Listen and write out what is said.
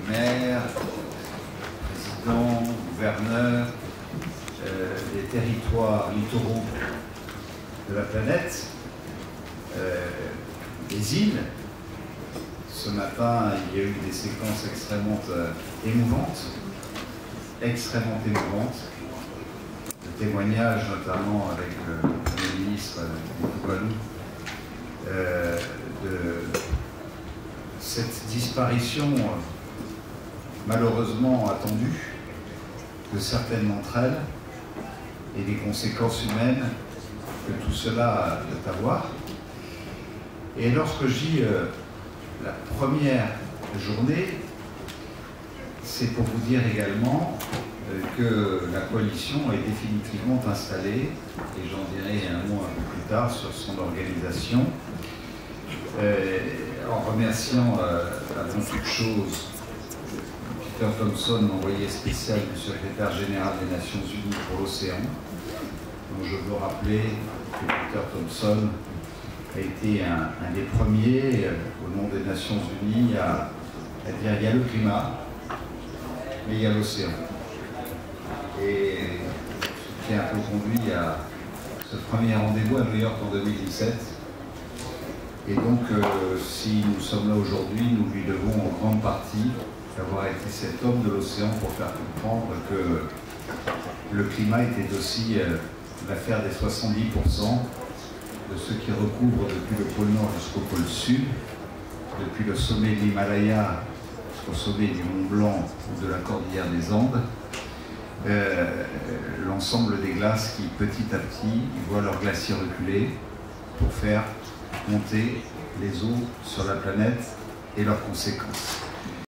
maires, présidents, gouverneurs, des territoires littoraux de la planète, des îles. Ce matin, il y a eu des séquences extrêmement émouvantes, de témoignages notamment avec le ministre Tuvalu, de cette disparition malheureusement attendue de certaines d'entre elles et des conséquences humaines que tout cela peut avoir. Et lorsque je dis la première journée, c'est pour vous dire également que la coalition est définitivement installée, et j'en dirai un mot un peu plus tard sur son organisation, en remerciant avant toute chose Peter Thomson, envoyé spécial du secrétaire général des Nations Unies pour l'océan, dont je veux rappeler que Peter Thomson a été un des premiers, au nom des Nations Unies, à dire il y a le climat, mais il y a l'océan. Et ce qui a un peu conduit à ce premier rendez-vous à New York en 2017. Et donc, si nous sommes là aujourd'hui, nous lui devons en grande partie d'avoir été cet homme de l'océan pour faire comprendre que le climat était aussi l'affaire des 70% de ceux qui recouvrent depuis le pôle Nord jusqu'au pôle Sud, depuis le sommet de l'Himalaya jusqu'au sommet du Mont Blanc ou de la Cordillère des Andes, l'ensemble des glaces qui petit à petit voient leurs glaciers reculer pour faire monter les eaux sur la planète et leurs conséquences.